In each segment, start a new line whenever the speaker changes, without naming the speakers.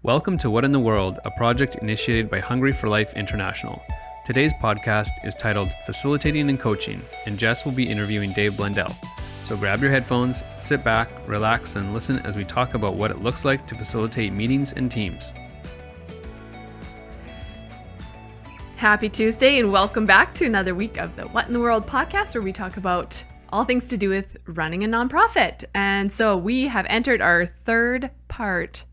Welcome to What in the World, a project initiated by Hungry for Life International. Today's podcast is titled Facilitating and Coaching, and Jess will be interviewing Dave Blundell. So grab your headphones, sit back, relax, and listen as we talk about what it looks like to facilitate meetings and teams.
Happy Tuesday and welcome back to another week of the What in the World podcast, where we talk about all things to do with running a nonprofit. And so we have entered our third part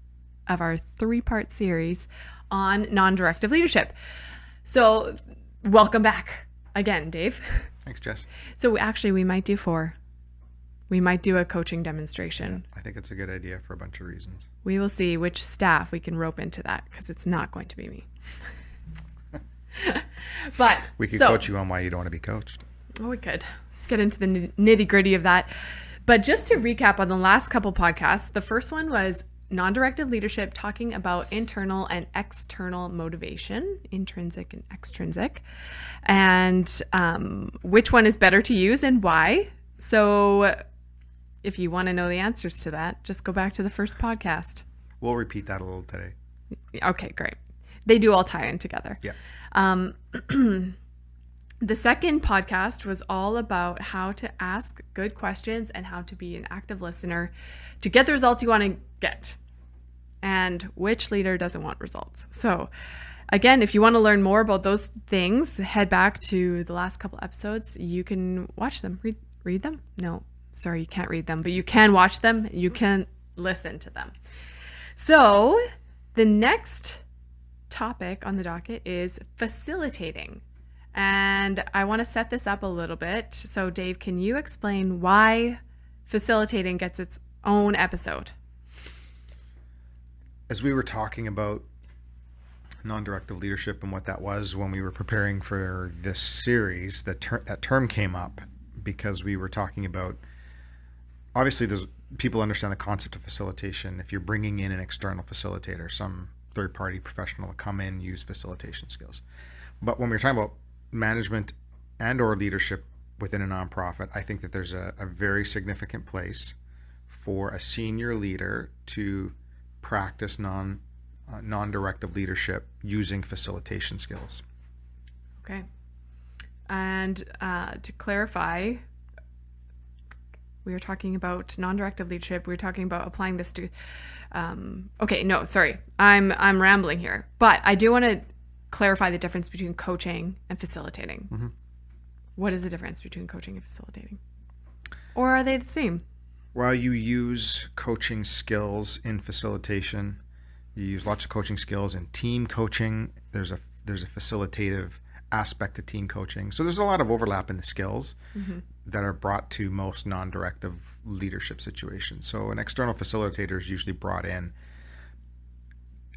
of our three-part series on non-directive leadership. So welcome back again, Dave.
Thanks, Jess.
So we might do four. We might do a coaching demonstration.
Yeah, I think it's a good idea for a bunch of reasons.
We will see which staff we can rope into that, because it's not going to be me. But
we could coach you on why you don't want to be coached.
Oh, we could get into the nitty gritty of that. But just to recap on the last couple podcasts, the first one was non-directive leadership, talking about internal and external motivation, intrinsic and extrinsic, and which one is better to use and why. So if you want to know the answers to that, just go back to the first podcast.
We'll repeat that a little today.
Okay, great. They do all tie in together.
Yeah.
The second podcast was all about how to ask good questions and how to be an active listener to get the results you want to get, and which leader doesn't want results. So again, if you want to learn more about those things, head back to the last couple episodes. You can watch them, read them. No, sorry, you can't read them, but you can watch them. You can listen to them. So the next topic on the docket is facilitating. And I want to set this up a little bit. So Dave, can you explain why facilitating gets its own episode?
As we were talking about non-directive leadership and what that was when we were preparing for this series, that term came up because we were talking about, obviously people understand the concept of facilitation. If you're bringing in an external facilitator, some third-party professional to come in, use facilitation skills. But when we're talking about management and or leadership within a nonprofit, I think that there's a very significant place for a senior leader to practice non-directive leadership using facilitation skills.
Okay. And to clarify, we were talking about non-directive leadership. We were talking about applying this to I'm rambling here, but I do want to clarify the difference between coaching and facilitating. Mm-hmm. What is the difference between coaching and facilitating? Or are they the same?
Well, you use coaching skills in facilitation. You use lots of coaching skills in team coaching. There's a facilitative aspect to team coaching. So there's a lot of overlap in the skills that are brought to most non-directive leadership situations. So an external facilitator is usually brought in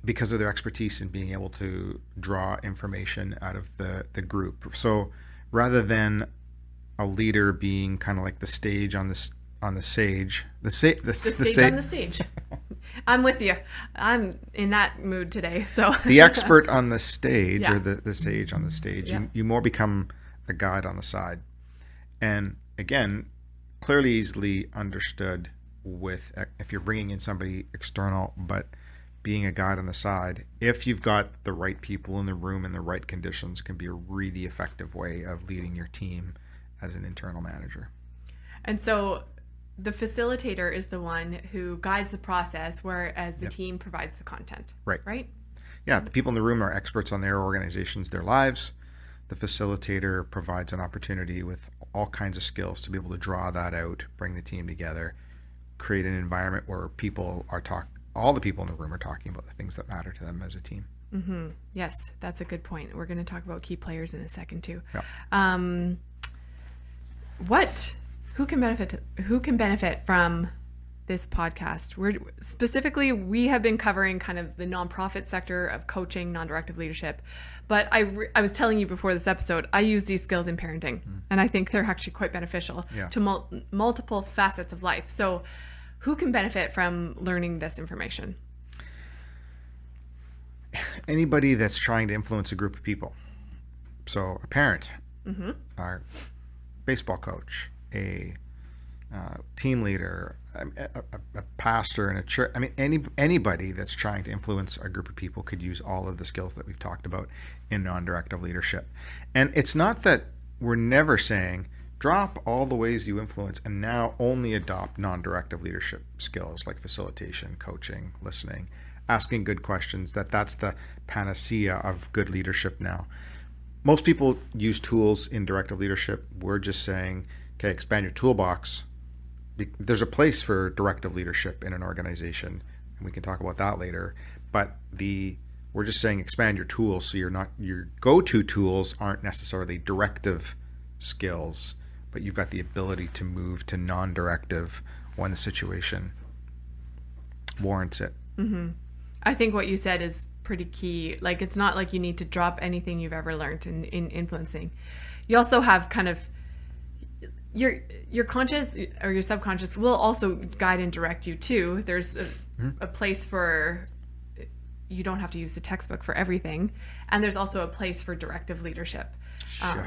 because of their expertise in being able to draw information out of the group. So rather than a leader being kind of like the stage on the stage. The stage on the stage. I'm with you. I'm in that mood today. So the expert on the stage, or the sage on the stage, you more become a guide on the side. And again, clearly easily understood with if you're bringing in somebody external, but being a guide on the side, if you've got the right people in the room and the right conditions, can be a really effective way of leading your team as an internal manager.
And so the facilitator is the one who guides the process, whereas the team provides the content. Right?
Yeah, the people in the room are experts on their organizations, their lives. The facilitator provides an opportunity with all kinds of skills to be able to draw that out, bring the team together, create an environment where all the people in the room are talking about the things that matter to them as a team.
Mm-hmm. Yes, that's a good point. We're going to talk about key players in a second too.
Yeah.
Who can benefit from this podcast? We have been covering kind of the nonprofit sector of coaching, non-directive leadership. But I was telling you before this episode, I use these skills in parenting, and I think they're actually quite beneficial to multiple facets of life. So who can benefit from learning this information?
Anybody that's trying to influence a group of people. So a parent, our baseball coach, a team leader, a pastor in a church. I mean, anybody that's trying to influence a group of people could use all of the skills that we've talked about in non-directive leadership. And it's not that we're never saying drop all the ways you influence and now only adopt non-directive leadership skills like facilitation, coaching, listening, asking good questions, that's the panacea of good leadership now. Most people use tools in directive leadership. We're just saying, okay, expand your toolbox. There's a place for directive leadership in an organization, and we can talk about that later. But we're just saying expand your tools, so your go-to tools aren't necessarily directive skills, but you've got the ability to move to non-directive when the situation warrants it.
Mm-hmm. I think what you said is pretty key. Like, it's not like you need to drop anything you've ever learned in influencing. You also have kind of your conscious or your subconscious will also guide and direct you too. There's a place for, you don't have to use the textbook for everything. And there's also a place for directive leadership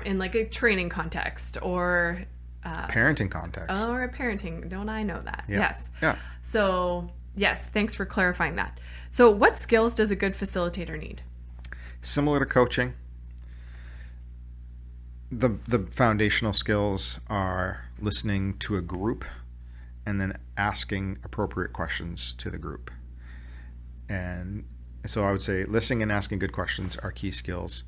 in like a training context or
parenting context.
Or a parenting. Don't I know that?
Yeah.
Yes.
Yeah.
So yes, thanks for clarifying that. So what skills does a good facilitator need?
Similar to coaching, the foundational skills are listening to a group and then asking appropriate questions to the group. And so I would say listening and asking good questions are key skills.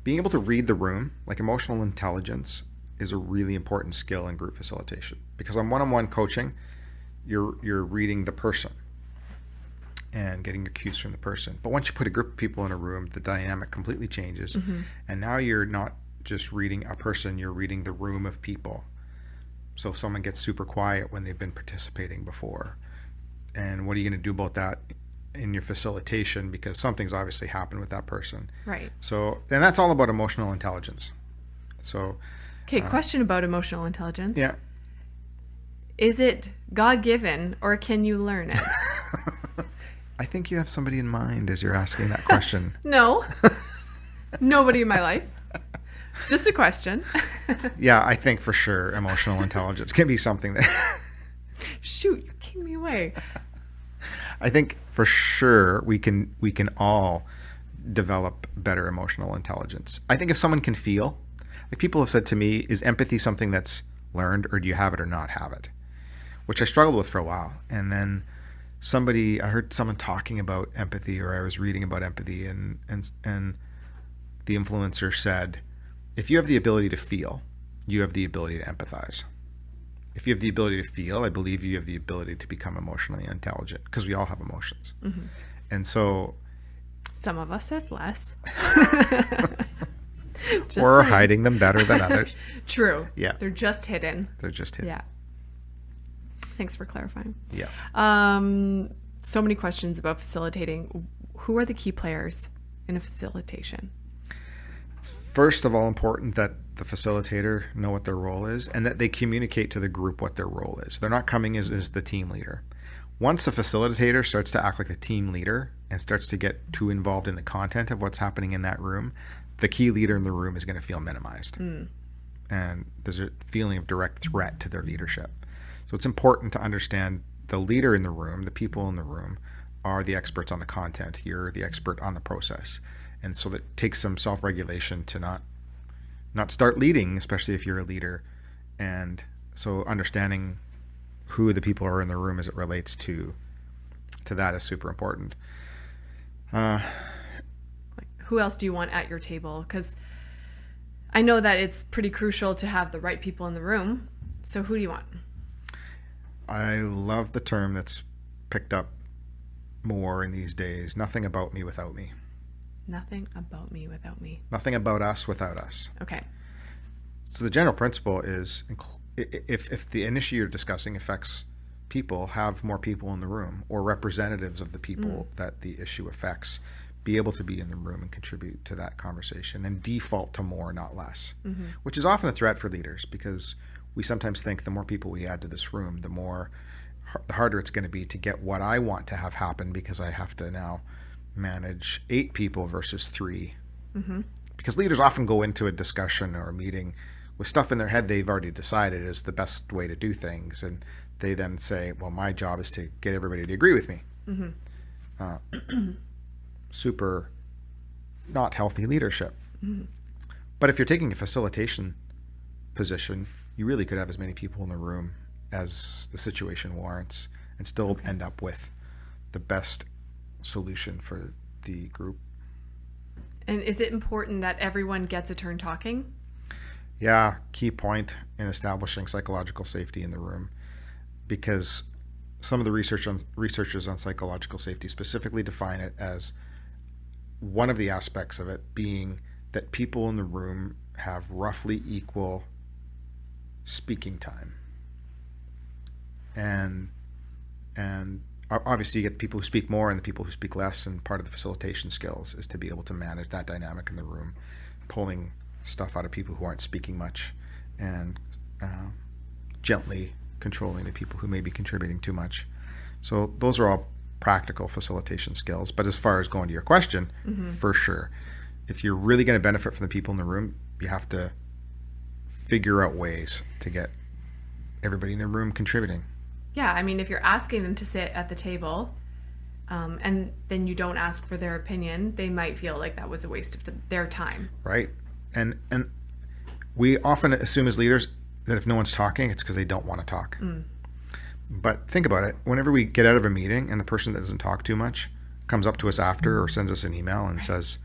Being able to read the room, like emotional intelligence, is a really important skill in group facilitation, because on one-on-one coaching, you're reading the person and getting your cues from the person. But once you put a group of people in a room, the dynamic completely changes. Mm-hmm. And now you're not just reading a person, you're reading the room of people. So if someone gets super quiet when they've been participating before, and what are you going to do about that in your facilitation, because something's obviously happened with that person.
Right.
So, and that's all about emotional intelligence. So,
okay, question about emotional intelligence.
Yeah.
Is it God-given or can you learn it?
I think you have somebody in mind as you're asking that question.
No. Nobody in my life. Just a question.
Yeah, I think for sure emotional intelligence can be something that...
Shoot, you kicked me away.
I think for sure we can all develop better emotional intelligence. I think if someone can feel, like people have said to me, is empathy something that's learned, or do you have it or not have it? Which I struggled with for a while. And then I heard someone talking about empathy, or I was reading about empathy, and the influencer said, if you have the ability to feel, you have the ability to empathize. If you have the ability to feel, I believe you have the ability to become emotionally intelligent, because we all have emotions. Mm-hmm. And so...
Some of us have less.
We're hiding them better than others.
True.
Yeah.
They're just hidden.
Yeah.
Thanks for clarifying.
Yeah.
So many questions about facilitating. Who are the key players in a facilitation?
It's first of all important that the facilitator know what their role is, and that they communicate to the group what their role is. They're not coming as the team leader. Once a facilitator starts to act like the team leader and starts to get too involved in the content of what's happening in that room, the key leader in the room is going to feel minimized. And there's a feeling of direct threat to their leadership. So it's important to understand the leader in the room, the people in the room, are the experts on the content. You're the expert on the process. And so that takes some self-regulation to not start leading, especially if you're a leader. And so understanding who the people are in the room as it relates to that is super important.
Who else do you want at your table? Because I know that it's pretty crucial to have the right people in the room. So who do you want?
I love the term that's picked up more in these days. Nothing about me without me.
Nothing about me without me.
Nothing about us without us.
Okay.
So the general principle is, if the issue you're discussing affects people, have more people in the room, or representatives of the people that the issue affects, be able to be in the room and contribute to that conversation, and default to more, not less, which is often a threat for leaders, because we sometimes think the more people we add to this room, the harder it's going to be to get what I want to have happen, because I have to now manage 8 people versus 3. Because leaders often go into a discussion or a meeting with stuff in their head they've already decided is the best way to do things, and they then say, well, my job is to get everybody to agree with me. Super not healthy leadership. But if you're taking a facilitation position, you really could have as many people in the room as the situation warrants and still end up with the best solution for the group.
And is it important that everyone gets a turn talking?
Yeah, key point in establishing psychological safety in the room, because some of the researchers on psychological safety specifically define it as one of the aspects of it being that people in the room have roughly equal speaking time. And obviously you get people who speak more and the people who speak less, and part of the facilitation skills is to be able to manage that dynamic in the room, pulling stuff out of people who aren't speaking much and gently controlling the people who may be contributing too much. So those are all practical facilitation skills. But as far as going to your question, for sure, if you're really going to benefit from the people in the room, you have to figure out ways to get everybody in the room contributing.
Yeah, I mean, if you're asking them to sit at the table and then you don't ask for their opinion, they might feel like that was a waste of their time.
Right. And we often assume as leaders that if no one's talking, it's because they don't want to talk. But think about it. Whenever we get out of a meeting and the person that doesn't talk too much comes up to us after or sends us an email and says,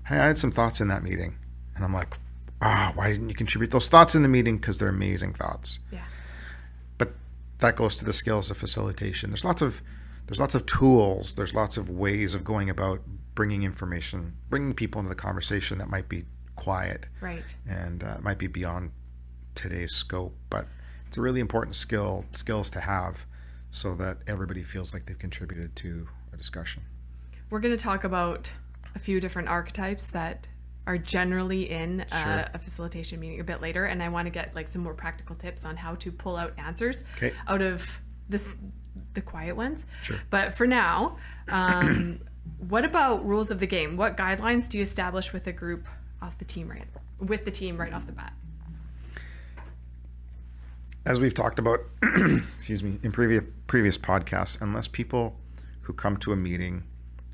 hey, I had some thoughts in that meeting. And I'm like, why didn't you contribute those thoughts in the meeting? Because they're amazing thoughts.
Yeah.
But that goes to the skills of facilitation. There's lots of tools. There's lots of ways of going about bringing information, bringing people into the conversation that might be quiet.
Right.
And might be beyond today's scope. But it's a really important skills to have so that everybody feels like they've contributed to a discussion.
We're going to talk about a few different archetypes that are generally in a facilitation meeting a bit later, and I want to get like some more practical tips on how to pull out answers out of the quiet ones.
Sure.
But for now, what about rules of the game? What guidelines do you establish with a group off the team right off the bat?
As we've talked about, excuse me, in previous podcasts, unless people who come to a meeting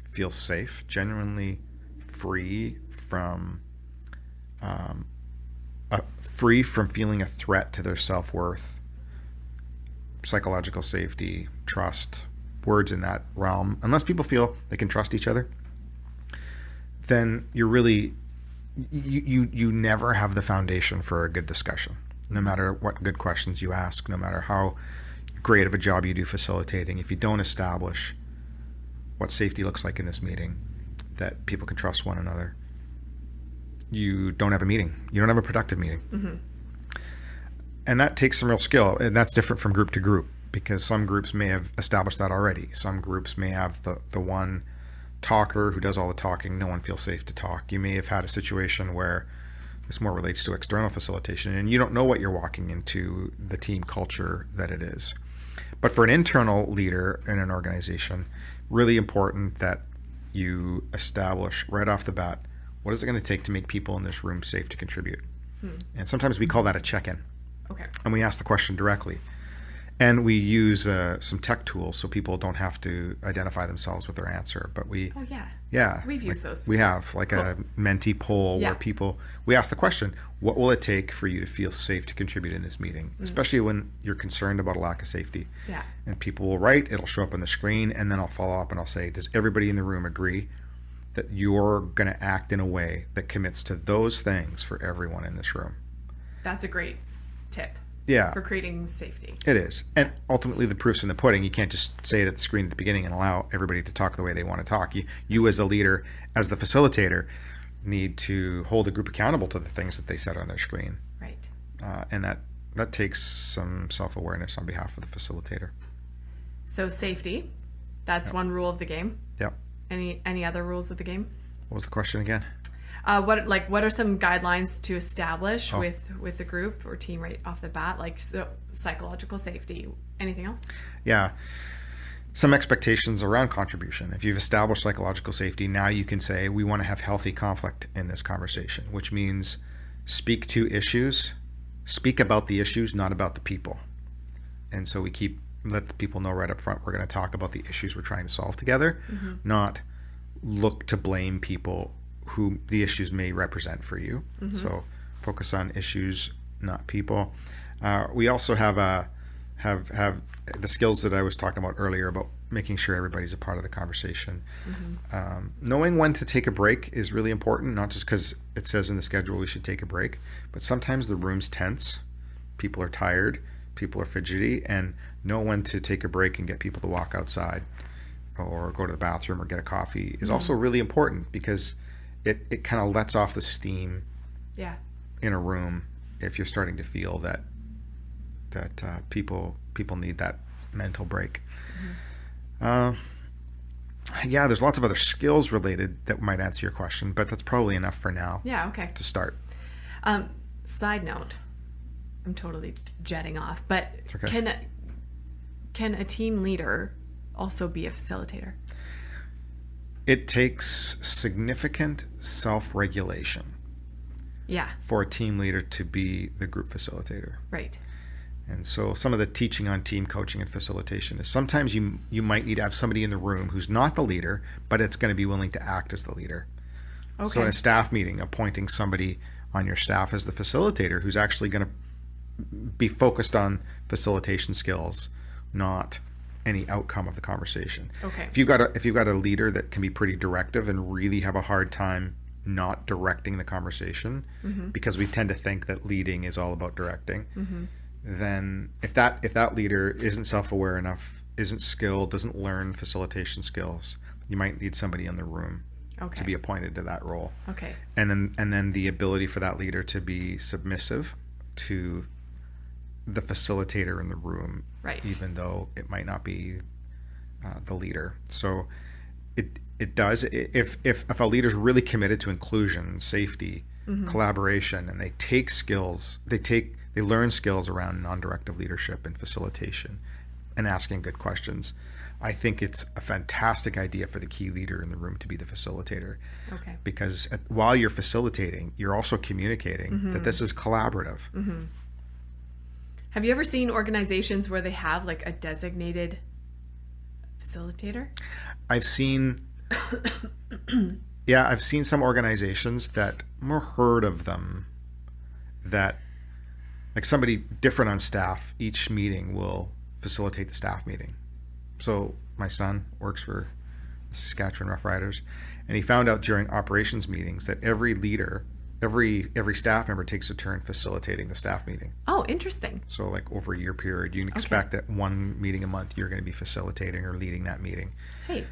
feel safe, genuinely free from feeling a threat to their self-worth, psychological safety, trust, words in that realm, unless people feel they can trust each other, then you're really you never have the foundation for a good discussion. No matter what good questions you ask, no matter how great of a job you do facilitating, if you don't establish what safety looks like in this meeting, that people can trust one another, you don't have a meeting. You don't have a productive meeting. And that takes some real skill, and that's different from group to group, because some groups may have established that already. Some groups may have the one talker who does all the talking. No one feels safe to talk. You may have had a situation where this more relates to external facilitation, and you don't know what you're walking into, the team culture that it is. But for an internal leader in an organization, really important that you establish right off the bat, what is it going to take to make people in this room safe to contribute? And sometimes we call that a check-in.
Okay.
And we ask the question directly. And we use some tech tools so people don't have to identify themselves with their answer. But we've
used those before.
We have like a mentee poll where we ask the question, what will it take for you to feel safe to contribute in this meeting? Especially when you're concerned about a lack of safety.
Yeah.
And people will write, it'll show up on the screen, and then I'll follow up and I'll say, does everybody in the room agree that you're going to act in a way that commits to those things for everyone in this room?
That's a great tip.
Yeah.
For creating safety.
It is. And ultimately the proof's in the pudding. You can't just say it at the screen at the beginning and allow everybody to talk the way they want to talk. You as a leader, as the facilitator, need to hold a group accountable to the things that they said on their screen.
Right.
And that takes some self-awareness on behalf of the facilitator.
So safety, that's one rule of the game.
Yep.
Any other rules of the game?
What was the question again?
What are some guidelines to establish with the group or team right off the bat, like psychological safety? Anything else? Yeah.
Some expectations around contribution. If you've established psychological safety, now you can say we want to have healthy conflict in this conversation, which means speak about the issues, not about the people. And so we keep let the people know right up front we're going to talk about the issues we're trying to solve together, not look to blame people who the issues may represent for you. So focus on issues, not people. We also have the skills that I was talking about earlier about making sure everybody's a part of the conversation. Knowing when to take a break is really important, not just because it says in the schedule we should take a break, but sometimes the room's tense, people are tired, people are fidgety, and know when to take a break and get people to walk outside or go to the bathroom or get a coffee is also really important, because it kind of lets off the steam in a room if you're starting to feel that people need that mental break. There's lots of other skills related that might answer your question, but that's probably enough for now.
Okay.
To start.
Side note, I'm totally jetting off, but
okay.
Can a team leader also be a facilitator?
It takes significant self-regulation for a team leader to be the group facilitator.
Right.
And so some of the teaching on team coaching and facilitation is sometimes you might need to have somebody in the room who's not the leader, but it's going to be willing to act as the leader. Okay. So in a staff meeting, appointing somebody on your staff as the facilitator who's actually going to be focused on facilitation skills, not any outcome of the conversation.
Okay.
If you've got a leader that can be pretty directive and really have a hard time not directing the conversation, because we tend to think that leading is all about directing, then if that leader isn't self-aware enough, isn't skilled, doesn't learn facilitation skills, you might need somebody in the room to be appointed to that role.
Okay.
And then the ability for that leader to be submissive to the facilitator in the room,
right,
even though it might not be the leader. So it does, if a leader's really committed to inclusion, safety, collaboration, and they take skills, they learn skills around non-directive leadership and facilitation and asking good questions, I think it's a fantastic idea for the key leader in the room to be the facilitator.
Okay.
Because while you're facilitating, you're also communicating that this is collaborative.
Have you ever seen organizations where they have like a designated facilitator?
I've seen some organizations that more heard of them that like somebody different on staff each meeting will facilitate the staff meeting. So my son works for the Saskatchewan Rough Riders, and he found out during operations meetings that every leader, every staff member takes a turn facilitating the staff meeting.
Oh, interesting.
So like over a year period, you can expect that one meeting a month you're going to be facilitating or leading that meeting.
Hey,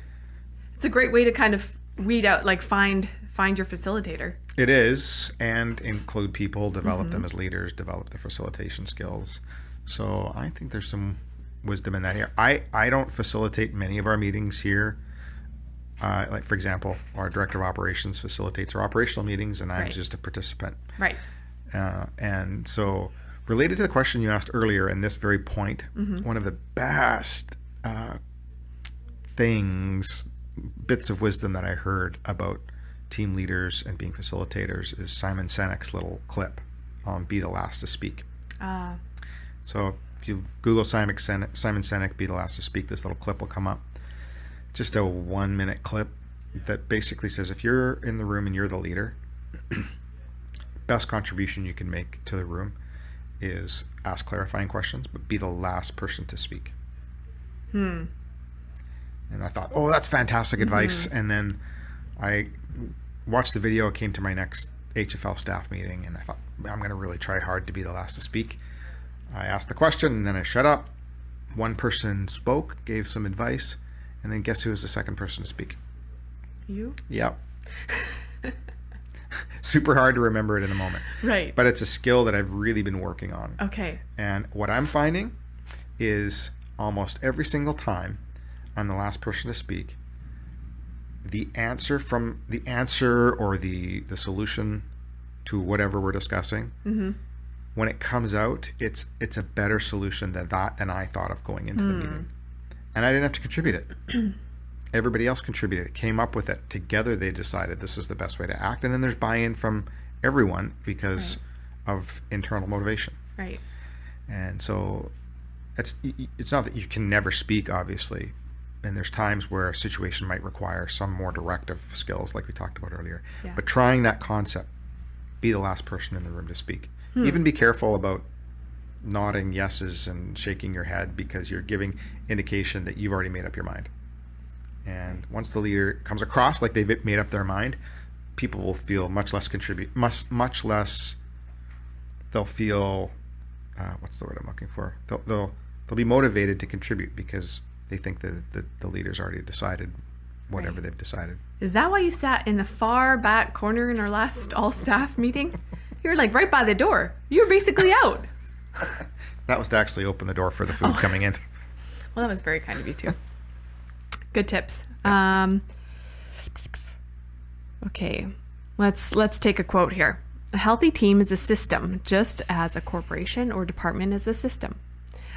it's a great way to kind of weed out, like find your facilitator.
It is, and include people, develop them as leaders, develop the facilitation skills. So I think there's some wisdom in that here. I don't facilitate many of our meetings here. Like for example, our director of operations facilitates our operational meetings, and I'm just a participant.
Right.
And so related to the question you asked earlier, and this very point, one of the best bits of wisdom that I heard about team leaders and being facilitators is Simon Sinek's little clip on Be the Last to Speak. So if you Google Simon Sinek, Be the Last to Speak, this little clip will come up. Just a 1-minute clip that basically says if you're in the room and you're the leader, best contribution you can make to the room is ask clarifying questions, but be the last person to speak. And I thought, oh, that's fantastic advice. And then I watched the video, came to my next HFL staff meeting, and I thought, I'm going to really try hard to be the last to speak. I asked the question, and then I shut up. One person spoke, gave some advice, and then guess who was the second person to speak?
You?
Yep. Super hard to remember it in the moment.
Right.
But it's a skill that I've really been working on.
Okay.
And what I'm finding is almost every single time I'm the last person to speak, the answer or the solution to whatever we're discussing, when it comes out, it's a better solution than I thought of going into the meeting. And I didn't have to contribute it. Everybody else contributed. It came up with it. Together they decided this is the best way to act. And then there's buy-in from everyone because of internal motivation.
Right.
And so it's not that you can never speak, obviously, and there's times where a situation might require some more directive skills like we talked about earlier.
Yeah.
But trying that concept, be the last person in the room to speak. Even be careful about nodding yeses and shaking your head, because you're giving indication that you've already made up your mind. And once the leader comes across like they've made up their mind, people will feel much less much less. They'll feel what's the word I'm looking for? They'll be motivated to contribute because they think that the leader's already decided whatever they've decided.
Is that why you sat in the far back corner in our last all staff meeting? You were like right by the door. You were basically out.
That was to actually open the door for the food coming in.
Well, that was very kind of you too. Good tips. Okay, let's take a quote here. A healthy team is a system, just as a corporation or department is a system.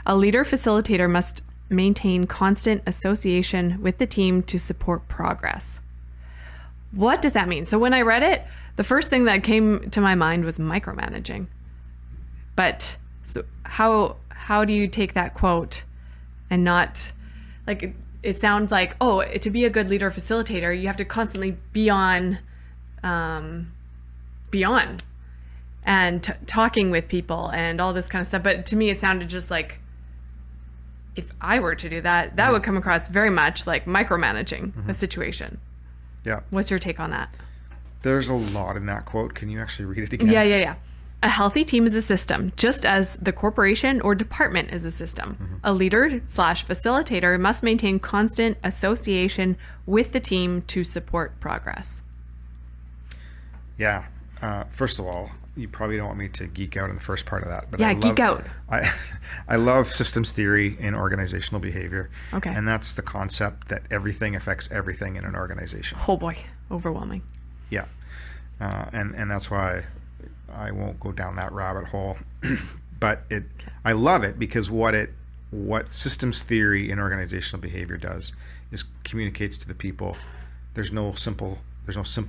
A leader facilitator must maintain constant association with the team to support progress. What does that mean? So when I read it, the first thing that came to my mind was micromanaging. But so how do you take that quote and not, like, it sounds like, oh, to be a good leader facilitator, you have to constantly be on beyond and talking with people and all this kind of stuff. But to me, it sounded just like, if I were to do that, that would come across very much like micromanaging a situation.
Yeah.
What's your take on that?
There's a lot in that quote. Can you actually read it again?
Yeah. A healthy team is a system, just as the corporation or department is a system. A leader/facilitator must maintain constant association with the team to support progress.
Yeah. First of all, you probably don't want me to geek out in the first part of that. But
Yeah, geek out.
I love systems theory in organizational behavior.
Okay.
And that's the concept that everything affects everything in an organization.
Oh boy, overwhelming.
Yeah. And that's why I won't go down that rabbit hole. But I love it because what systems theory in organizational behavior does is communicates to the people there's no simple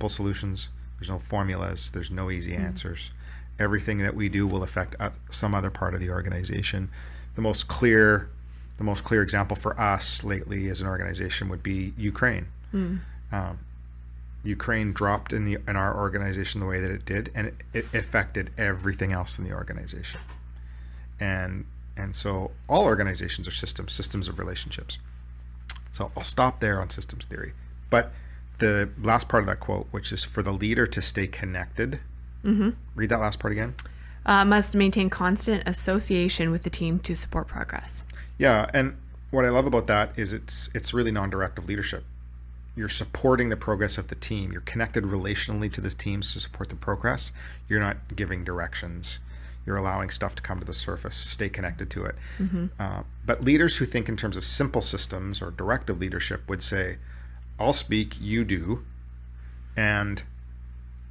solutions, there's no formulas, there's no easy answers. Everything that we do will affect some other part of the organization. The most clear example for us lately as an organization would be Ukraine. Ukraine dropped in our organization the way that it did, and it affected everything else in the organization. And so all organizations are systems of relationships. So I'll stop there on systems theory. But the last part of that quote, which is for the leader to stay connected. Read that last part again.
Must maintain constant association with the team to support progress.
Yeah, and what I love about that is it's really non-directive leadership. You're supporting the progress of the team. You're connected relationally to the teams to support the progress. You're not giving directions. You're allowing stuff to come to the surface. Stay connected to it. But leaders who think in terms of simple systems or directive leadership would say, I'll speak, you do, and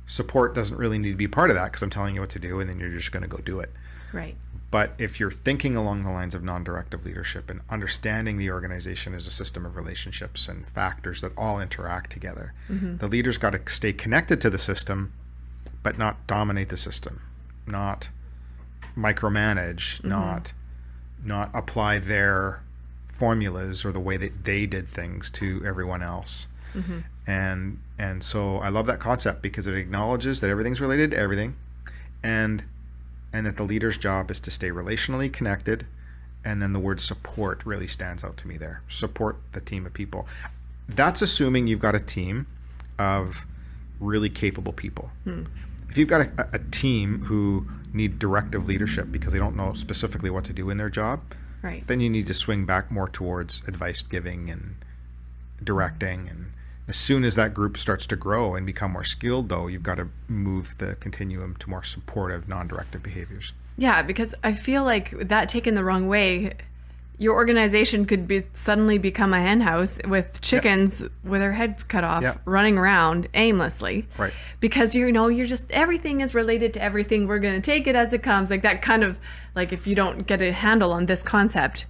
support doesn't really need to be part of that because I'm telling you what to do and then you're just going to go do it.
Right.
But if you're thinking along the lines of non-directive leadership and understanding the organization as a system of relationships and factors that all interact together, the leader's got to stay connected to the system, but not dominate the system, not micromanage, not apply their formulas or the way that they did things to everyone else. And so I love that concept because it acknowledges that everything's related to everything, and that the leader's job is to stay relationally connected. And then the word support really stands out to me there. Support the team of people. That's assuming you've got a team of really capable people. If you've got a team who need directive leadership because they don't know specifically what to do in their job,
Right.
then you need to swing back more towards advice giving and directing. And as soon as that group starts to grow and become more skilled, though, you've got to move the continuum to more supportive, non-directive behaviors.
Yeah, because I feel like that taken the wrong way, your organization could suddenly become a hen house with chickens with their heads cut off, running around aimlessly.
Right.
Because you're just, everything is related to everything. We're going to take it as it comes. Like that kind of, like if you don't get a handle on this concept,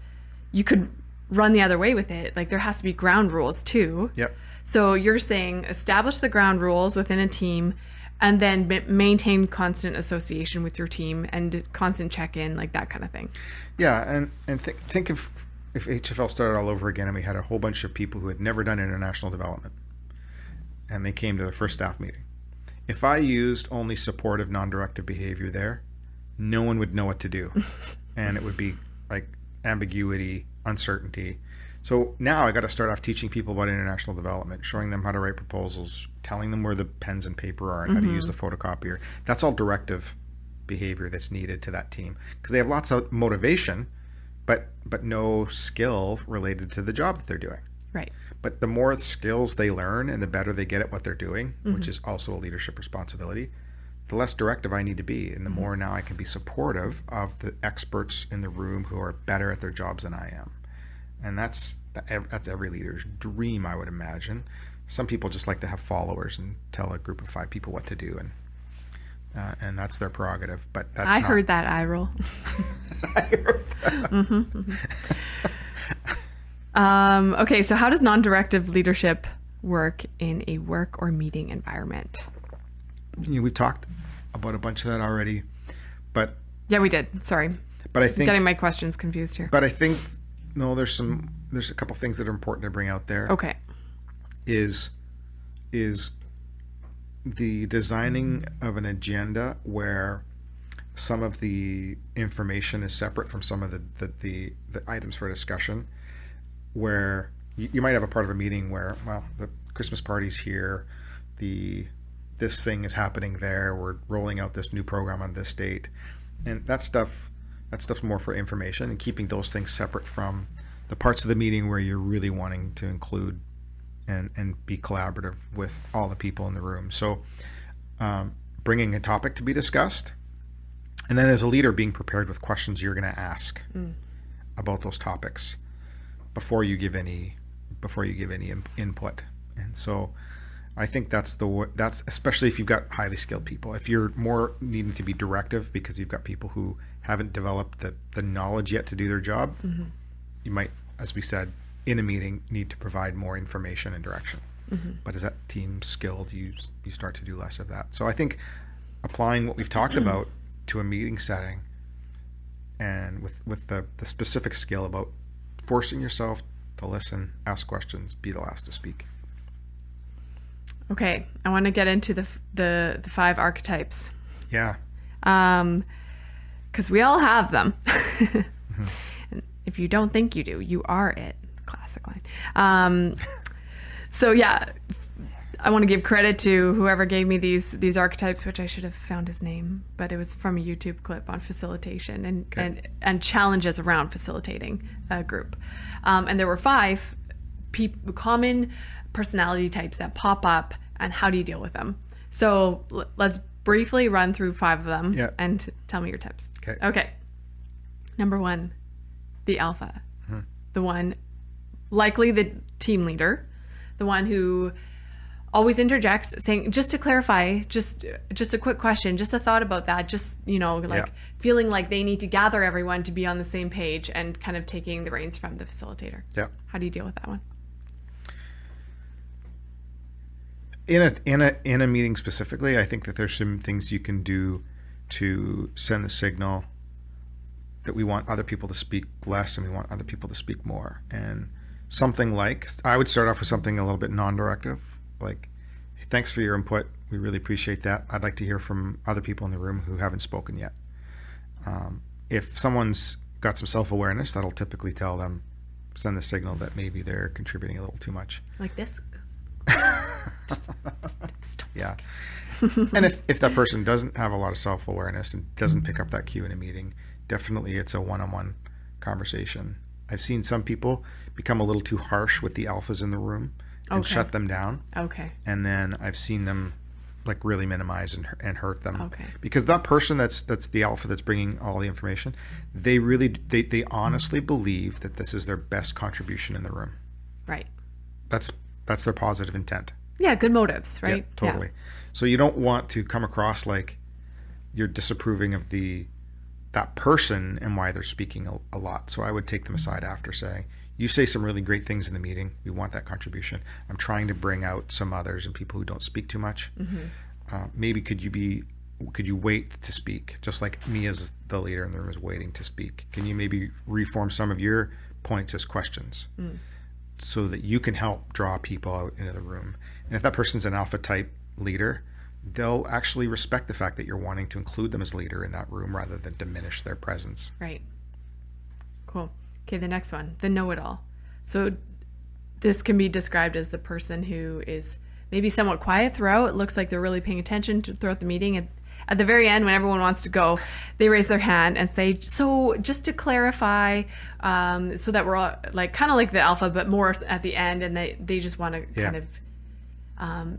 you could run the other way with it. Like there has to be ground rules too.
Yep.
So you're saying establish the ground rules within a team And then maintain constant association with your team and constant check-in, like that kind of thing.
Yeah, and think if HFL started all over again and we had a whole bunch of people who had never done international development and they came to the first staff meeting. If I used only supportive, non-directive behavior there, no one would know what to do. And it would be like ambiguity, uncertainty. So now I got to start off teaching people about international development, showing them how to write proposals, telling them where the pens and paper are and how to use the photocopier. That's all directive behavior that's needed to that team because they have lots of motivation, but no skill related to the job that they're doing.
Right.
But the more skills they learn and the better they get at what they're doing, which is also a leadership responsibility, the less directive I need to be. And the more now I can be supportive of the experts in the room who are better at their jobs than I am. And that's every leader's dream, I would imagine. Some people just like to have followers and tell a group of 5 people what to do, and that's their prerogative. But that's
I heard that eye roll.
I heard that.
Okay, so how does non-directive leadership work in a work or meeting environment?
We've talked about a bunch of that already, but
yeah, we did. Sorry,
but I think
getting my questions confused here.
But I think no, there's a couple things that are important to bring out there.
Okay,
is the designing of an agenda where some of the information is separate from some of the items for discussion, where you might have a part of a meeting where, well, the Christmas party's here, this thing is happening there, we're rolling out this new program on this date, and that stuff's more for information and keeping those things separate from the parts of the meeting where you're really wanting to include and be collaborative with all the people in the room. So bringing a topic to be discussed, and then as a leader being prepared with questions you're going to ask about those topics before you give any input. And so I think that's especially if you've got highly skilled people. If you're more needing to be directive because you've got people who haven't developed the knowledge yet to do their job, you might, as we said, in a meeting need to provide more information and direction. But as that team skilled, you start to do less of that. So I think applying what we've talked about to a meeting setting, and with the specific skill about forcing yourself to listen, ask questions, be the last to speak.
Okay, I want to get into the 5 archetypes.
Yeah.
Because we all have them. And if you don't think you do, you are it. Classic line. So yeah, I want to give credit to whoever gave me these archetypes, which I should have found his name, but it was from a YouTube clip on facilitation and challenges around facilitating a group. And there were 5 common personality types that pop up, and how do you deal with them? So let's briefly run through 5 of them and tell me your tips. Okay. Number 1, the alpha, the one, likely the team leader, the one who always interjects, saying, just to clarify, just a quick question, just a thought about that, just, feeling like they need to gather everyone to be on the same page, and kind of taking the reins from the facilitator. Yeah. How do you deal with that one?
In a meeting specifically, I think that there's some things you can do to send the signal that we want other people to speak less and we want other people to speak more. And something like, I would start off with something a little bit non-directive, like, hey, thanks for your input. We really appreciate that. I'd like to hear from other people in the room who haven't spoken yet. If someone's got some self-awareness, that'll typically send the signal that maybe they're contributing a little too much.
Like this? Stop.
Yeah. And if that person doesn't have a lot of self-awareness and doesn't pick up that cue in a meeting, definitely it's a one-on-one conversation. I've seen some people become a little too harsh with the alphas in the room and shut them down. Okay. And then I've seen them like really minimize and hurt them. Okay. Because that person that's the alpha that's bringing all the information, they honestly believe that this is their best contribution in the room. Right. That's their positive intent.
Yeah, good motives, right?
Yeah, totally. Yeah. So you don't want to come across like you're disapproving of that person and why they're speaking a lot. So I would take them aside after, saying, you say some really great things in the meeting. We want that contribution. I'm trying to bring out some others and people who don't speak too much. maybe could you wait to speak, just like me as the leader in the room is waiting to speak? Can you maybe reform some of your points as questions so that you can help draw people out into the room? And if that person's an alpha type leader, they'll actually respect the fact that you're wanting to include them as leader in that room rather than diminish their presence.
Right. Cool. Okay, the next one, the know-it-all. So this can be described as the person who is maybe somewhat quiet throughout. It looks like they're really paying attention throughout the meeting. And at the very end, when everyone wants to go, they raise their hand and say, so just to clarify, so that we're all like kind of like the alpha, but more at the end. And they just want to kind of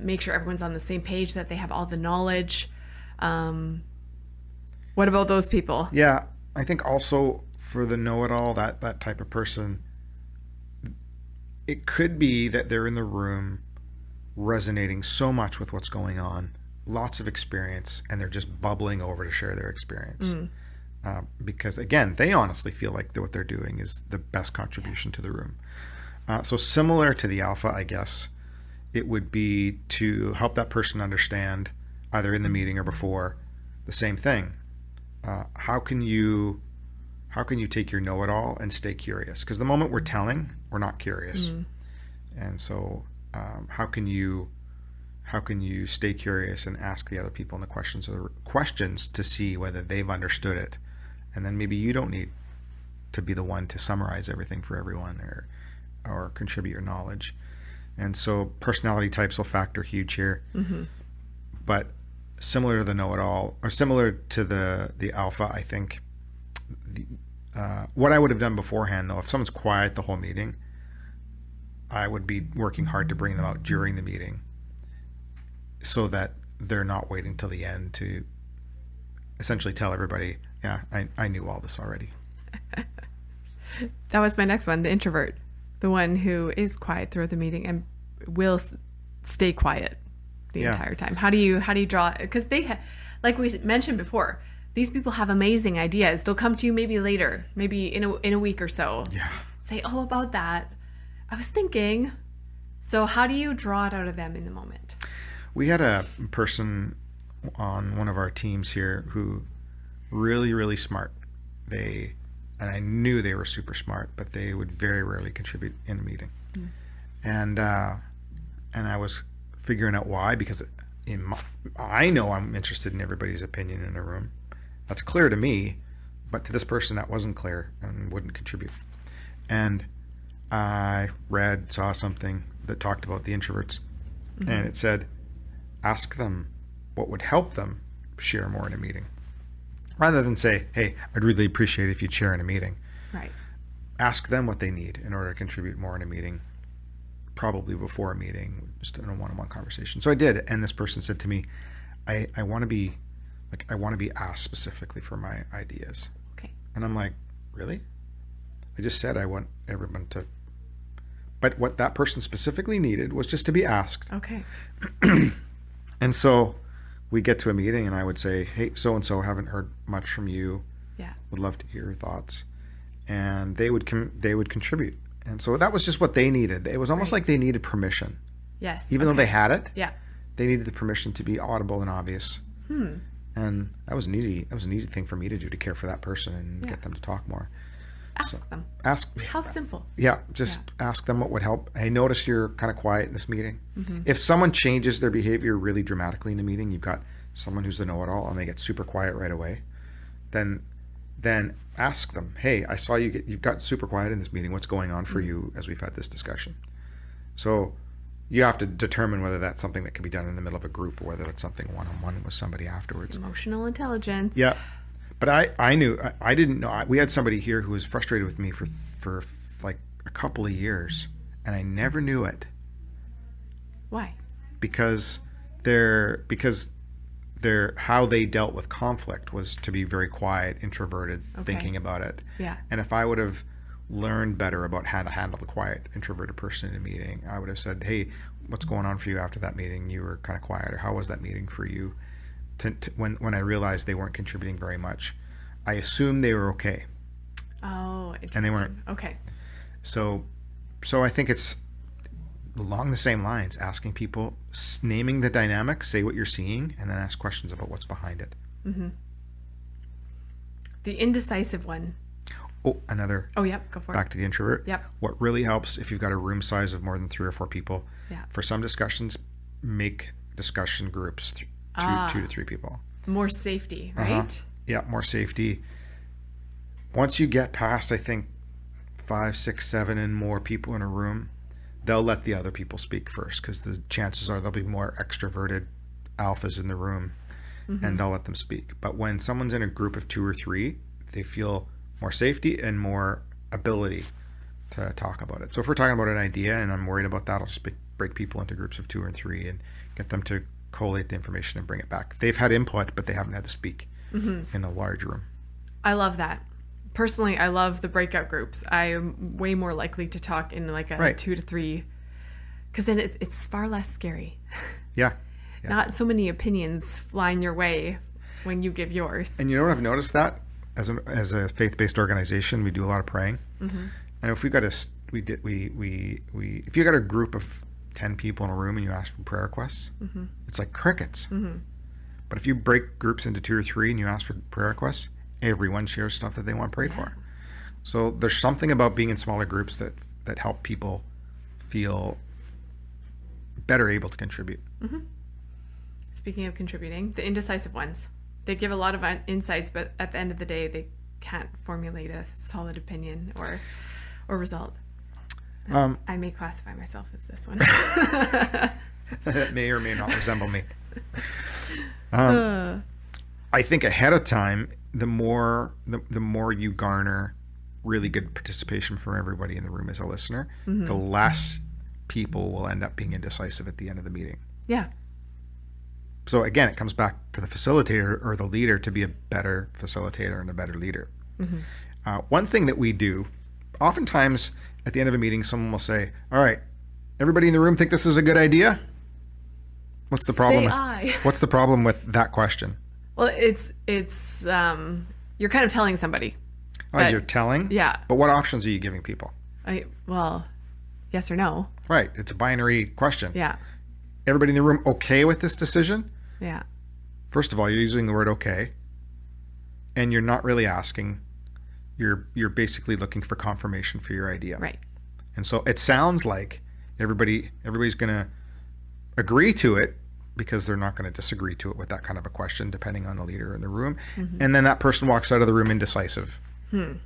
make sure everyone's on the same page, that they have all the knowledge. What about those people?
Yeah, I think also for the know-it-all, that type of person, it could be that they're in the room resonating so much with what's going on, lots of experience, and they're just bubbling over to share their experience. Because again, they honestly feel like what they're doing is the best contribution to the room. So similar to the alpha, I guess, it would be to help that person understand, either in the meeting or before, the same thing. How can you take your know-it-all and stay curious? Because the moment we're telling, we're not curious. And so how can you stay curious and ask the other people in the questions to see whether they've understood it? And then maybe you don't need to be the one to summarize everything for everyone or contribute your knowledge. And so personality types will factor huge here. But similar to the know-it-all, or similar to the alpha, I think what I would have done beforehand, though, if someone's quiet the whole meeting, I would be working hard to bring them out during the meeting so that they're not waiting till the end to essentially tell everybody, yeah, I knew all this already.
That was my next one, the introvert, the one who is quiet throughout the meeting and will stay quiet the entire time. How do you draw? Because like we mentioned before, these people have amazing ideas. They'll come to you maybe later, maybe in a week or so. Say, oh, about that, I was thinking. So how do you draw it out of them in the moment?
We had a person on one of our teams here who really, really smart. And I knew they were super smart, but they would very rarely contribute in a meeting. And I was figuring out why, because I know I'm interested in everybody's opinion in a room. That's clear to me, but to this person that wasn't clear and wouldn't contribute. And I saw something that talked about the introverts, and it said, ask them what would help them share more in a meeting. Rather than say, hey, I'd really appreciate if you'd share in a meeting. Right. Ask them what they need in order to contribute more in a meeting, probably before a meeting, just in a one-on-one conversation. So I did, and this person said to me, I want to be asked specifically for my ideas. Okay. And I'm like, really? I just said I want everyone to. But what that person specifically needed was just to be asked. Okay. And so we get to a meeting, and I would say, hey, so-and-so, haven't heard much from you. Yeah. Would love to hear your thoughts. And they would contribute. And so that was just what they needed. It was almost like they needed permission. Yes. Even though they had it. Yeah. They needed the permission to be audible and obvious. And that was an easy thing for me to do, to care for that person and get them to talk more.
Ask them. How simple.
Yeah, just ask them what would help. Hey, notice you're kind of quiet in this meeting. If someone changes their behavior really dramatically in a meeting, you've got someone who's the know-it-all and they get super quiet right away, then ask them, hey, I saw you've got super quiet in this meeting. What's going on for you as we've had this discussion? So you have to determine whether that's something that can be done in the middle of a group or whether that's something one-on-one with somebody afterwards.
Emotional intelligence.
Yeah. But I didn't know. We had somebody here who was frustrated with me for like a couple of years, and I never knew it.
Why?
Because how they dealt with conflict was to be very quiet, introverted, thinking about it. Yeah. And if I would have learned better about how to handle the quiet, introverted person in a meeting, I would have said, hey, what's going on for you after that meeting? You were kind of quiet, or how was that meeting for you? When I realized they weren't contributing very much, I assumed they were okay.
Oh, interesting.
And they weren't.
Okay.
So I think it's along the same lines, asking people, naming the dynamic, say what you're seeing, and then ask questions about what's behind it.
The indecisive one.
Oh,
yep, go for it.
Back to the introvert.
Yep.
What really helps, if you've got a room size of more than 3 or 4 people, for some discussions, make discussion groups 2 to 3 people.
More safety, right?
Yeah, more safety. Once you get past, I think, 5, 6, 7 and more people in a room, they'll let the other people speak first, because the chances are there'll be more extroverted alphas in the room, and they'll let them speak. But when someone's in a group of 2 or 3, they feel more safety and more ability to talk about it. So if we're talking about an idea and I'm worried about that, I'll just break people into groups of 2 or 3 and get them to collate the information and bring it back. They've had input, but they haven't had to speak in a large room.
I love that. Personally, I love the breakout groups. I am way more likely to talk in like a 2 to 3, because then it's far less scary.
Yeah.
Not so many opinions flying your way when you give yours.
And you know what I've noticed that as a faith-based organization, we do a lot of praying. And if if you got a group of 10 people in a room and you ask for prayer requests, it's like crickets. But if you break groups into 2 or 3 and you ask for prayer requests, everyone shares stuff that they want prayed for. So there's something about being in smaller groups that help people feel better able to contribute.
Speaking of contributing, the indecisive ones, they give a lot of insights, but at the end of the day, they can't formulate a solid opinion or result. I may classify myself as this one.
That may or may not resemble me. I think ahead of time, the more you garner really good participation from everybody in the room as a listener, the less people will end up being indecisive at the end of the meeting.
Yeah.
So again, it comes back to the facilitator or the leader to be a better facilitator and a better leader. One thing that we do, oftentimes at the end of a meeting, someone will say, all right, everybody in the room think this is a good idea? What's the problem? What's the problem with that question?
Well, it's you're kind of telling somebody.
You're telling?
Yeah.
But what options are you giving people?
Well, yes or no.
Right. It's a binary question.
Yeah.
Everybody in the room okay with this decision?
Yeah.
First of all, you're using the word okay, and you're not really asking. You're basically looking for confirmation for your idea.
Right.
And so it sounds like everybody's going to agree to it, because they're not going to disagree to it with that kind of a question, depending on the leader in the room. And then that person walks out of the room indecisive and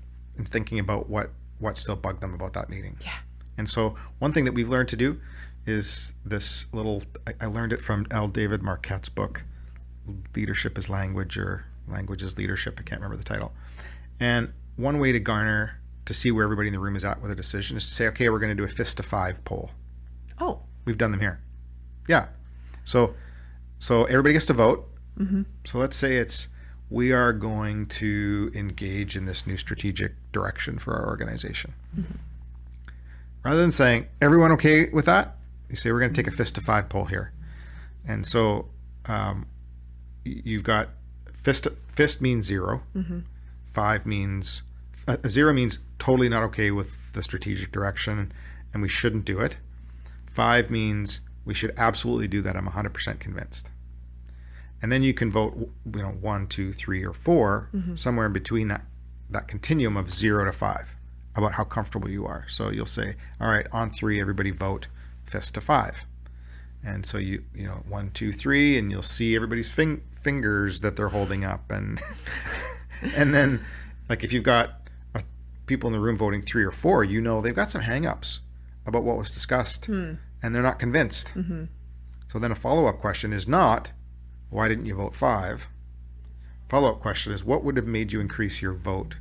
thinking about what still bugged them about that meeting.
Yeah.
And so one thing that we've learned to do is this I learned it from L. David Marquette's book, Leadership is Language, or Language is Leadership. I can't remember the title. And one way to see where everybody in the room is at with a decision is to say, okay, we're going to do a fist to 5 poll.
Oh.
We've done them here. Yeah. So everybody gets to vote. So let's say we are going to engage in this new strategic direction for our organization. Rather than saying, everyone okay with that? You say, we're going to take a fist to 5 poll here. And so you've got fist means 0. 5 means, 0 means totally not okay with the strategic direction and we shouldn't do it. 5 means we should absolutely do that. I'm 100% convinced. And then you can vote, 1, 2, 3, or 4, somewhere in between that continuum of 0 to 5, about how comfortable you are. So you'll say, all right, on 3, everybody vote fist to 5. And so you 1, 2, 3, and you'll see everybody's fingers that they're holding up, and and then like if you've got people in the room voting 3 or 4, they've got some hang-ups about what was discussed, and they're not convinced. So then a follow-up question is not, why didn't you vote 5? Follow-up question is, what would have made you increase your vote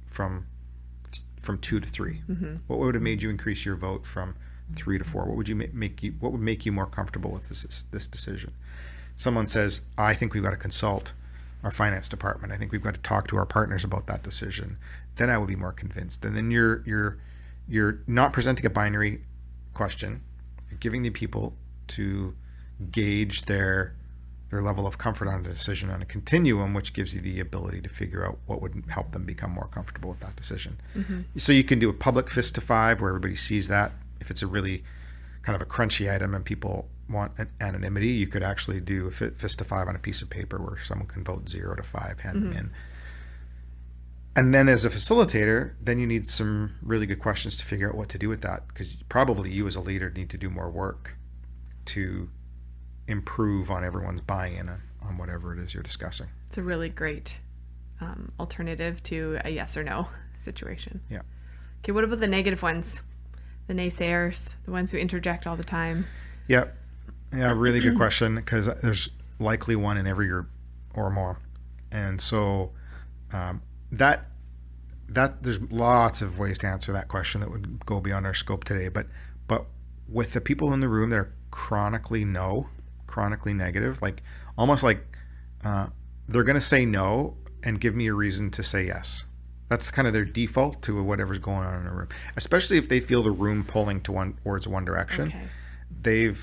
from 2 to 3? What would have made you increase your vote from 3 to 4? What would make you more comfortable with this decision? Someone says, I think we've got to consult our finance department. I think we've got to talk to our partners about that decision. Then I would be more convinced. And then you're not presenting a binary question. You're giving the people to gauge their level of comfort on a decision on a continuum, which gives you the ability to figure out what would help them become more comfortable with that decision. So you can do a public fist to 5 where everybody sees that, if it's a really kind of a crunchy item and people want anonymity, you could actually do a fist to 5 on a piece of paper where someone can vote 0 to 5, hand them in. And then as a facilitator, then you need some really good questions to figure out what to do with that, because probably you as a leader need to do more work to improve on everyone's buy-in on whatever it is you're discussing.
It's a really great alternative to a yes or no situation.
Yeah.
Okay, what about the negative ones? The naysayers, the ones who interject all the time?
Yeah, really good question, because there's likely one in every group or more. And so that there's lots of ways to answer that question that would go beyond our scope today. But with the people in the room that are chronically negative, like almost like they're going to say no and give me a reason to say yes. That's kind of their default to whatever's going on in a room, especially if they feel the room pulling towards one direction.
Okay.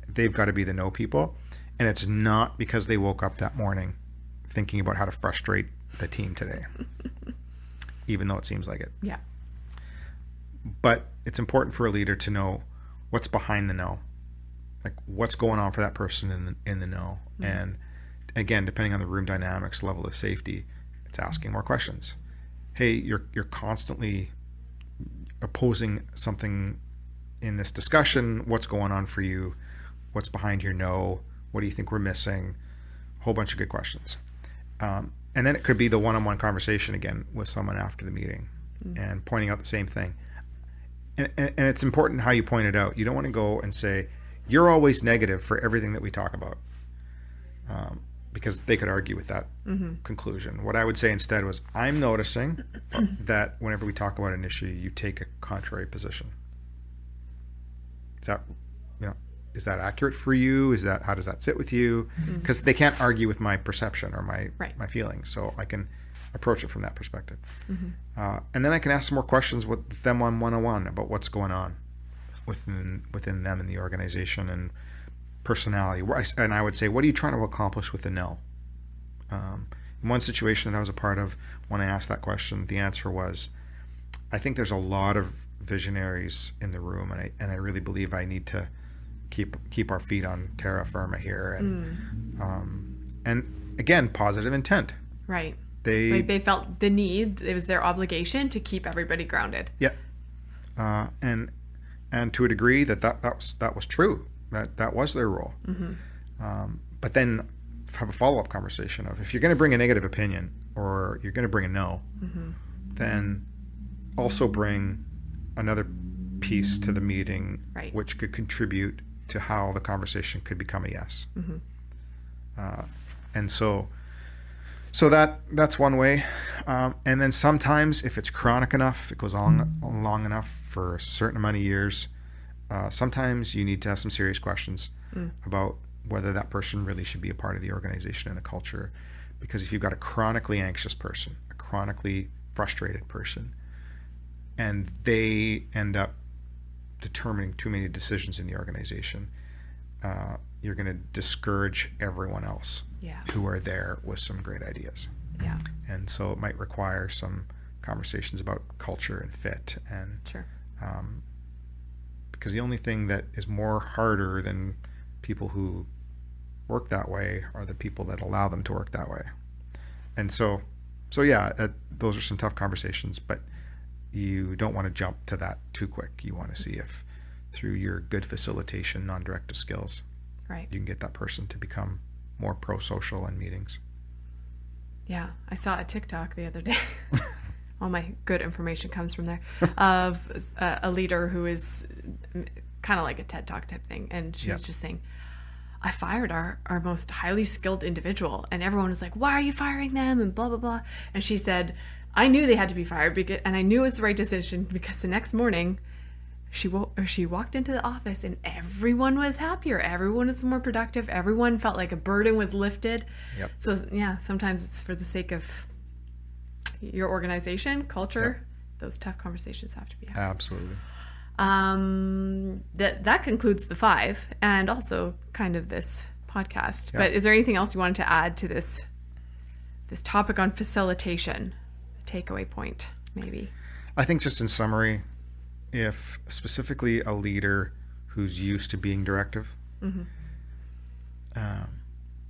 They've got to be the no people, and it's not because they woke up that morning thinking about how to frustrate the team today, even though it seems like it.
Yeah.
But it's important for a leader to know what's behind the no, like what's going on for that person in the no. And again, depending on the room dynamics, level of safety, it's asking more questions. Hey, you're constantly opposing something in this discussion. What's going on for you? What's behind your no? What do you think we're missing? A whole bunch of good questions. And then it could be the one-on-one conversation again with someone after the meeting and pointing out the same thing. And it's important how you point it out. You don't want to go and say, you're always negative for everything that we talk about, because they could argue with that conclusion. What I would say instead was, I'm noticing that whenever we talk about an issue, you take a contrary position. Is that accurate for you? How does that sit with you? Because they can't argue with my perception or my feelings, so I can approach it from that perspective. And then I can ask some more questions with them on one-on-one about what's going on within them in the organization and personality. And I would say, what are you trying to accomplish with the no? In one situation that I was a part of, when I asked that question, the answer was, I think there's a lot of visionaries in the room, and I really believe I need to keep our feet on terra firma here, and again, positive intent.
Right. They felt the need. It was their obligation to keep everybody grounded.
Yeah. And to a degree that was true. That was their role. But then have a follow-up conversation of, if you're going to bring a negative opinion or you're going to bring a no, then also bring another piece to the meeting, which could contribute to how the conversation could become a yes. And so that's one way. And then sometimes, if it's chronic enough, it goes on long enough for a certain amount of years, sometimes you need to have some serious questions about whether that person really should be a part of the organization and the culture. Because if you've got a chronically anxious person, a chronically frustrated person, and they end up determining too many decisions in the organization, you're going to discourage everyone else who are there with some great ideas.
Yeah.
And so it might require some conversations about culture and fit, and because the only thing that is more harder than people who work that way are the people that allow them to work that way. And so those are some tough conversations, but you don't want to jump to that too quick. You want to see if, through your good facilitation, non-directive skills, you can get that person to become more pro-social in meetings.
Yeah, I saw a TikTok the other day. All my good information comes from there, of a leader who is kind of like a TED Talk type thing. And she was just saying, I fired our most highly skilled individual. And everyone was like, why are you firing them? And blah, blah, blah. And she said, I knew they had to be fired, and I knew it was the right decision, because the next morning she walked into the office and everyone was happier. Everyone was more productive. Everyone felt like a burden was lifted. Yep. So yeah, sometimes it's for the sake of your organization, culture. Those tough conversations have to be had.
Absolutely.
That concludes the 5, and also kind of this podcast. But is there anything else you wanted to add to this topic on facilitation? Takeaway point, maybe?
I think just in summary, if specifically a leader who's used to being directive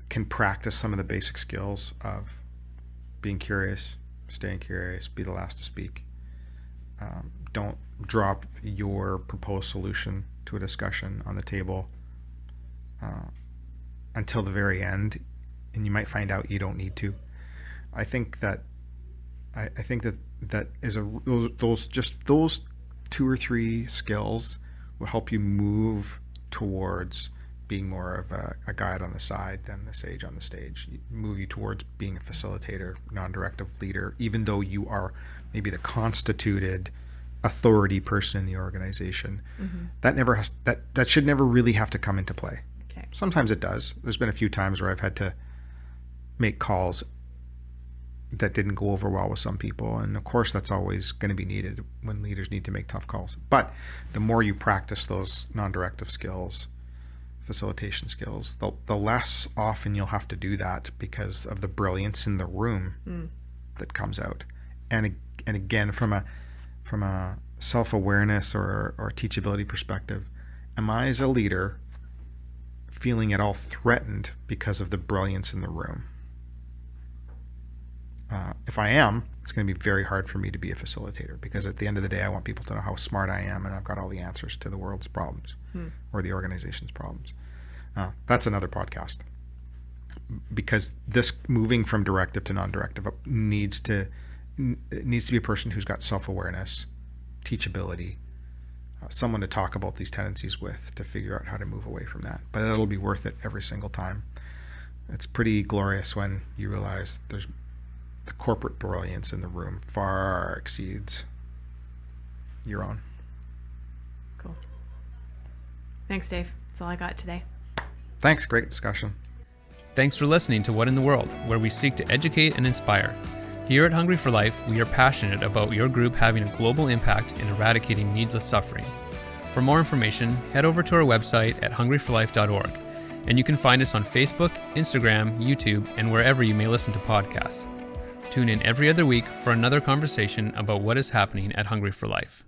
can practice some of the basic skills of being curious, staying curious, be the last to speak. Don't drop your proposed solution to a discussion on the table until the very end, and you might find out you don't need to. I think that is those 2 or 3 skills will help you move towards being more of a guide on the side than the sage on the stage. Move you towards being a facilitator, non-directive leader, even though you are maybe the constituted authority person in the organization. That should never really have to come into play.
Okay.
Sometimes it does. There's been a few times where I've had to make calls that didn't go over well with some people, and of course that's always going to be needed when leaders need to make tough calls. But the more you practice those non-directive skills, facilitation skills, the less often you'll have to do that because of the brilliance in the room that comes out. And again, from a self-awareness or teachability perspective, am I as a leader feeling at all threatened because of the brilliance in the room? If I am, it's going to be very hard for me to be a facilitator, because at the end of the day, I want people to know how smart I am and I've got all the answers to the world's problems or the organization's problems. That's another podcast, because this moving from directive to non-directive needs to be a person who's got self-awareness, teachability, someone to talk about these tendencies with, to figure out how to move away from that. But it'll be worth it every single time. It's pretty glorious when you realize the corporate brilliance in the room far exceeds your own.
Cool. Thanks, Dave. That's all I got today.
Thanks. Great discussion.
Thanks for listening to What in the World, where we seek to educate and inspire. Here at Hungry for Life, we are passionate about your group having a global impact in eradicating needless suffering. For more information, head over to our website at hungryforlife.org, and you can find us on Facebook, Instagram, YouTube, and wherever you may listen to podcasts. Tune in every other week for another conversation about what is happening at Hungry for Life.